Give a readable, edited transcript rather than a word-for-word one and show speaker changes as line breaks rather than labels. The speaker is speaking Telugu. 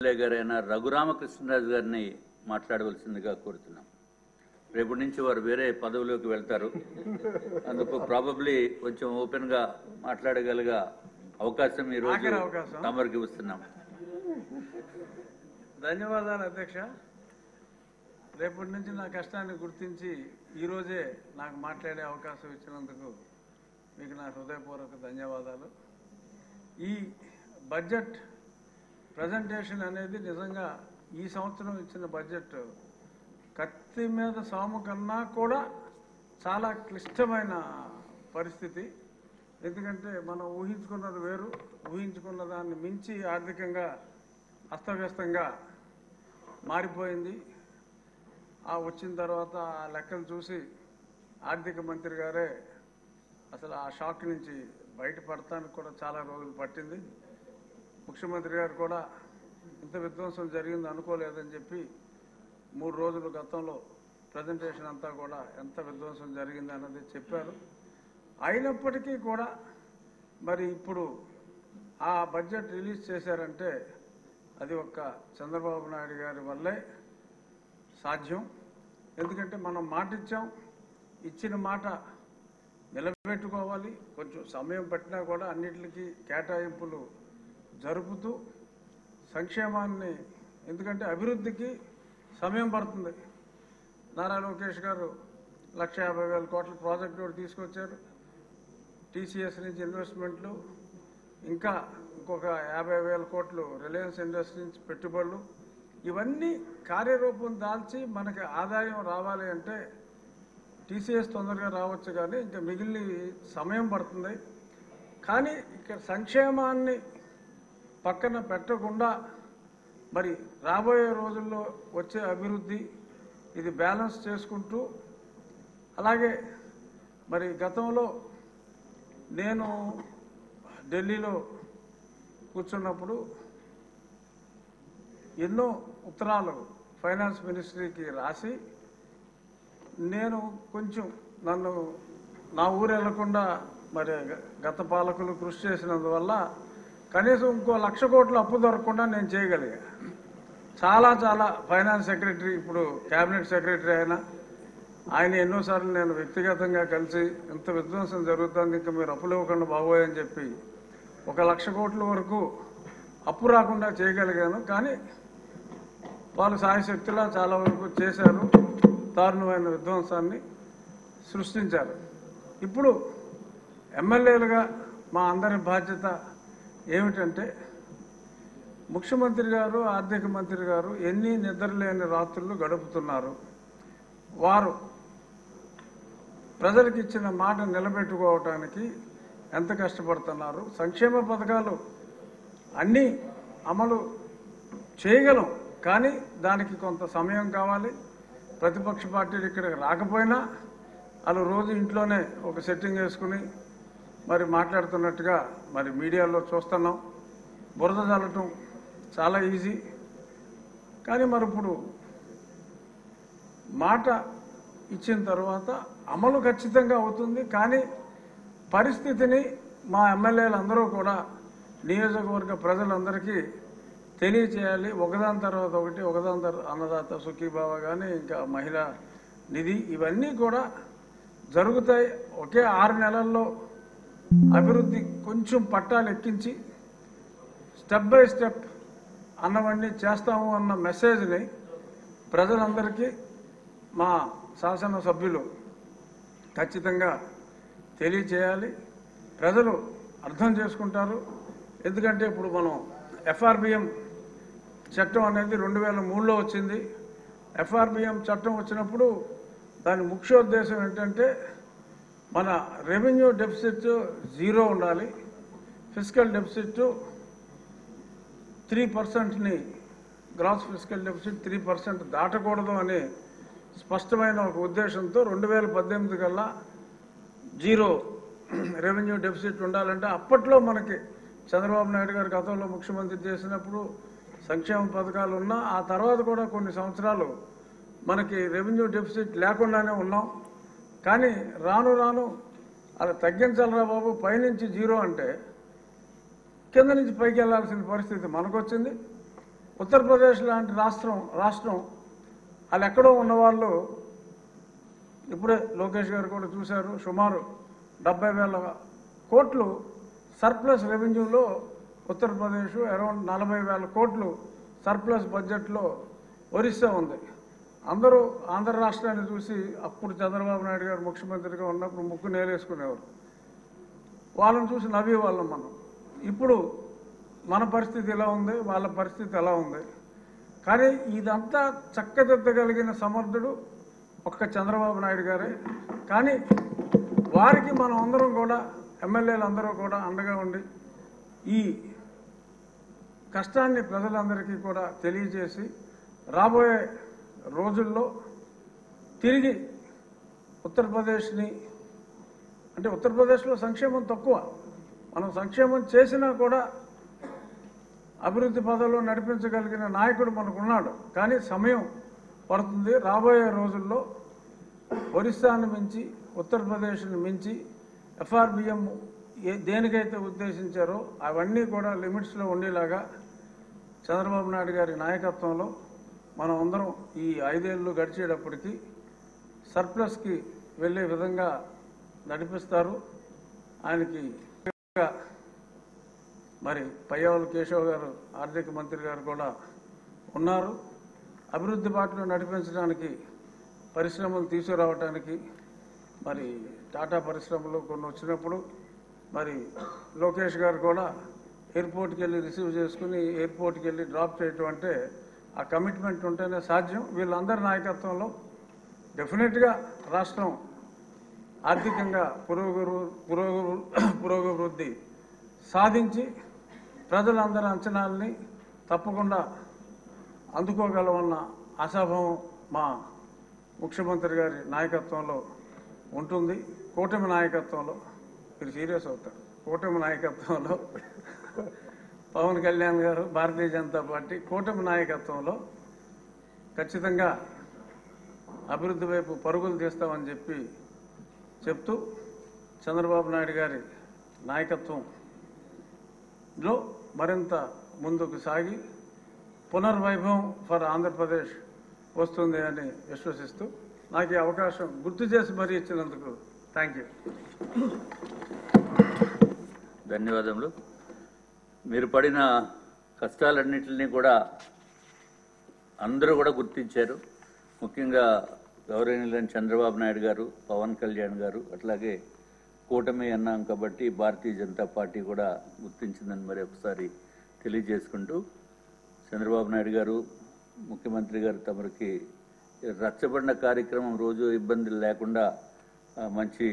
గారైన రఘురామకృష్ణరాజు గారిని మాట్లాడవలసిందిగా కోరుతున్నాం. రేపటి నుంచి వారు వేరే పదవిలోకి వెళ్తారు. అందుకు ప్రాబబ్లీ కొంచెం ఓపెన్గా మాట్లాడగలిగే అవకాశం ఈరోజు తమరికి ఇస్తున్నాం.
ధన్యవాదాలు అధ్యక్ష. రేపటి నుంచి నా కష్టాన్ని గుర్తించి ఈరోజే నాకు మాట్లాడే అవకాశం ఇచ్చినందుకు మీకు నా హృదయపూర్వక ధన్యవాదాలు. ఈ బడ్జెట్ ప్రజెంటేషన్ అనేది నిజంగా ఈ సంవత్సరం ఇచ్చిన బడ్జెట్ కత్తి మీద సాము కన్నా కూడా చాలా క్లిష్టమైన పరిస్థితి. ఎందుకంటే మనం ఊహించుకున్నది వేరు, ఊహించుకున్న దాన్ని మించి ఆర్థికంగా అస్తవ్యస్తంగా మారిపోయింది. వచ్చిన తర్వాత ఆ లెక్కలు చూసి ఆర్థిక మంత్రి గారే అసలు ఆ షాక్ నుంచి బయటపడటానికి కూడా చాలా రోజులు పట్టింది. ముఖ్యమంత్రి గారు కూడా ఇంత విధ్వంసం జరిగింది అనుకోలేదని చెప్పి 3 రోజుల గతంలో ప్రజెంటేషన్ అంతా కూడా ఎంత విధ్వంసం జరిగింది అన్నది చెప్పారు. అయినప్పటికీ కూడా మరి ఇప్పుడు ఆ బడ్జెట్ రిలీజ్ చేశారంటే అది ఒక్క చంద్రబాబు నాయుడు గారి వల్లే సాధ్యం. ఎందుకంటే మనం మాట ఇచ్చాం, ఇచ్చిన మాట నిలబెట్టుకోవాలి. కొంచెం సమయం పట్టినా కూడా అన్నిటికీ కేటాయింపులు జరుపుతూ సంక్షేమాన్ని, ఎందుకంటే అభివృద్ధికి సమయం పడుతుంది. నారా లోకేష్ గారు 1,50,000 కోట్ల ప్రాజెక్టు కూడా తీసుకొచ్చారు. టీసీఎస్ నుంచి ఇన్వెస్ట్మెంట్లు, ఇంకా ఇంకొక 50,000 కోట్లు రిలయన్స్ ఇండస్ట్రీ నుంచి పెట్టుబడులు, ఇవన్నీ కార్యరూపం దాల్చి మనకి ఆదాయం రావాలి అంటే టీసీఎస్ తొందరగా రావచ్చు, కానీ ఇంకా మిగిలిన సమయం పడుతుంది. కానీ ఇక్కడ సంక్షేమాన్ని పక్కన పెట్టకుండా మరి రాబోయే రోజుల్లో వచ్చే అభివృద్ధి ఇది బ్యాలెన్స్ చేసుకుంటూ, అలాగే మరి గతంలో నేను ఢిల్లీలో కూర్చున్నప్పుడు ఎన్నో ఉత్తరాలు ఫైనాన్స్ మినిస్ట్రీకి రాసి నేను కొంచెం నన్ను నా ఊరు వెళ్లకుండా మరి గత పాలకులు కృషి చేసినందువల్ల కనీసం ఇంకో 1,00,000 కోట్ల అప్పు దొరకకుండా నేను చేయగలిగా. చాలా ఫైనాన్స్ సెక్రటరీ, ఇప్పుడు క్యాబినెట్ సెక్రటరీ ఆయన ఎన్నోసార్లు నేను వ్యక్తిగతంగా కలిసి ఇంత విధ్వంసం జరుగుతుంది, ఇంకా మీరు అప్పులు ఇవ్వకుండా బాగోయని చెప్పి 1,00,000 కోట్ల వరకు అప్పు రాకుండా చేయగలిగాను. కానీ వాళ్ళు సాయశక్తిలా చాలా వరకు చేశారు, దారుణమైన విధ్వంసాన్ని సృష్టించారు. ఇప్పుడు ఎమ్మెల్యేలుగా మా అందరి బాధ్యత ఏమిటంటే, ముఖ్యమంత్రి గారు, ఆర్థిక మంత్రి గారు ఎన్ని నిద్రలేని రాత్రులు గడుపుతున్నారు. వారు ప్రజలకు ఇచ్చిన మాట నిలబెట్టుకోవటానికి ఎంత కష్టపడుతున్నారు. సంక్షేమ పథకాలు అన్నీ అమలు చేయగలం, కానీ దానికి కొంత సమయం కావాలి. ప్రతిపక్ష పార్టీలు ఇక్కడికి రాకపోయినా వాళ్ళు రోజు ఇంట్లోనే ఒక సెట్టింగ్ వేసుకుని మరి మాట్లాడుతున్నట్టుగా మరి మీడియాలో చూస్తున్నాం. బురద చల్లటం చాలా ఈజీ, కానీ మరి ఇప్పుడు మాట ఇచ్చిన తర్వాత అమలు ఖచ్చితంగా అవుతుంది. కానీ పరిస్థితిని మా ఎమ్మెల్యేలందరూ కూడా నియోజకవర్గ ప్రజలందరికీ తెలియచేయాలి. ఒకదాని తర్వాత ఒకటి, ఒకదాని తర్వాత అన్నదాత సుఖీభావ కానీ, ఇంకా మహిళా నిధి, ఇవన్నీ కూడా జరుగుతాయి. ఒకే 6 నెలల్లో అభివృద్ధి కొంచెం పట్టాలు ఎక్కించి స్టెప్ బై స్టెప్ అన్నవన్నీ చేస్తాము అన్న మెసేజ్ని ప్రజలందరికీ మా శాసనసభ్యులు ఖచ్చితంగా తెలియచేయాలి. ప్రజలు అర్థం చేసుకుంటారు. ఎందుకంటే ఇప్పుడు మనం ఎఫ్ఆర్బిఎం చట్టం అనేది 2003లో వచ్చింది. ఎఫ్ఆర్బిఎం చట్టం వచ్చినప్పుడు దాని ముఖ్యోద్దేశం ఏంటంటే మన రెవెన్యూ డెఫిసిట్ 0 ఉండాలి, ఫిస్కల్ డెఫిసిట్ 3%ని, గ్రాస్ ఫిస్కల్ డెఫిసిట్ 3% దాటకూడదు అనే స్పష్టమైన ఒక ఉద్దేశంతో 2018 కల్లా 0 రెవెన్యూ డెఫిసిట్ ఉండాలంటే, అప్పట్లో మనకి చంద్రబాబు నాయుడు గారు గతంలో ముఖ్యమంత్రి చేసినప్పుడు సంక్షేమ పథకాలు ఉన్నా, ఆ తర్వాత కూడా కొన్ని సంవత్సరాలు మనకి రెవెన్యూ డెఫిసిట్ లేకుండానే ఉన్నాం. కానీ రాను రాను అలా తగ్గించాలరా బాబు, పైనుంచి 0 అంటే కింద నుంచి పైకి వెళ్లాల్సిన పరిస్థితి మనకు వచ్చింది. ఉత్తరప్రదేశ్ లాంటి రాష్ట్రం వాళ్ళు ఎక్కడో ఉన్నవాళ్ళు ఇప్పుడే లోకేష్ గారు కూడా చూశారు, సుమారు 70,000 కోట్లు సర్ప్లస్ రెవెన్యూలో ఉత్తరప్రదేశ్, అరౌండ్ 40,000 కోట్లు సర్ప్లస్ బడ్జెట్లో ఒరిస్సా ఉంది. అందరూ ఆంధ్ర రాష్ట్రాన్ని చూసి అప్పుడు చంద్రబాబు నాయుడు గారు ముఖ్యమంత్రిగా ఉన్నప్పుడు ముక్కు నేలేసుకునేవారు, వాళ్ళని చూసి నవ్వేవాళ్ళం మనం. ఇప్పుడు మన పరిస్థితి ఎలా ఉంది, వాళ్ళ పరిస్థితి ఎలా ఉంది. కానీ ఇదంతా చక్కదిద్దగలిగిన సమర్థుడు ఒక్క చంద్రబాబు నాయుడు గారే. కానీ వారికి మనం అందరం కూడా, ఎమ్మెల్యేలు అందరూ కూడా అండగా ఉండి ఈ కష్టాన్ని ప్రజలందరికీ కూడా తెలియజేసి రాబోయే రోజుల్లో తిరిగి ఉత్తరప్రదేశ్ని, అంటే ఉత్తరప్రదేశ్లో సంక్షేమం తక్కువ, మనం సంక్షేమం చేసినా కూడా అభివృద్ధి పదంలో నడిపించగలిగిన నాయకుడు మనకున్నాడు. కానీ సమయం పడుతుంది. రాబోయే రోజుల్లో ఒరిస్సాను మించి, ఉత్తరప్రదేశ్ని మించి ఎఫ్ఆర్బిఎం దేనికైతే ఉద్దేశించారో అవన్నీ కూడా లిమిట్స్లో ఉండేలాగా చంద్రబాబు నాయుడు గారి నాయకత్వంలో మనం అందరం ఈ 5 ఏళ్ళు గడిచేటప్పటికి సర్ప్లస్కి వెళ్ళే విధంగా నడిపిస్తారు. ఆయనకి మరి పయ్యావుల కేశవ్ గారు, ఆర్థిక మంత్రి గారు కూడా ఉన్నారు. అభివృద్ధి బాటలో నడిపించడానికి, పరిశ్రమలు తీసుకురావడానికి, మరి టాటా పరిశ్రమలు కొన్ని వచ్చినప్పుడు మరి లోకేష్ గారు కూడా ఎయిర్పోర్ట్కి వెళ్ళి రిసీవ్ చేసుకుని ఎయిర్పోర్ట్కి వెళ్ళి డ్రాప్ చేయటం అంటే ఆ కమిట్మెంట్ ఉంటేనే సాధ్యం. వీళ్ళందరి నాయకత్వంలో డెఫినెట్గా రాష్ట్రం ఆర్థికంగా పురోగవృద్ధి సాధించి ప్రజలందరి అంచనాలని తప్పకుండా అందుకోగలమన్న ఆశాభావం మా ముఖ్యమంత్రి గారి నాయకత్వంలో ఉంటుంది. కూటమి నాయకత్వంలో, మీరు సీరియస్ అవుతారు, కూటమి నాయకత్వంలో పవన్ కళ్యాణ్ గారు, భారతీయ జనతా పార్టీ కూటమి నాయకత్వంలో ఖచ్చితంగా అభివృద్ధి వైపు పరుగులు తీస్తామని చెప్తూ చంద్రబాబు నాయుడు గారి నాయకత్వంలో మరింత ముందుకు సాగి పునర్వైభవం ఫర్ ఆంధ్రప్రదేశ్ వస్తుంది అని విశ్వసిస్తూ నాకు ఈ అవకాశం గుర్తు చేసి మరీ ఇచ్చినందుకు థ్యాంక్ యూ.
ధన్యవాదములు. మీరు పడిన కష్టాలన్నింటినీ కూడా అందరూ కూడా గుర్తించారు. ముఖ్యంగా గౌరవనీయులైన చంద్రబాబు నాయుడు గారు, పవన్ కళ్యాణ్ గారు, అట్లాగే కూటమి అన్నాం కాబట్టి భారతీయ జనతా పార్టీ కూడా గుర్తించిందని మరి ఒకసారి తెలియజేసుకుంటూ, చంద్రబాబు నాయుడు గారు, ముఖ్యమంత్రి గారు తమరికి రచ్చబండ కార్యక్రమం రోజు ఇబ్బందులు లేకుండా మంచి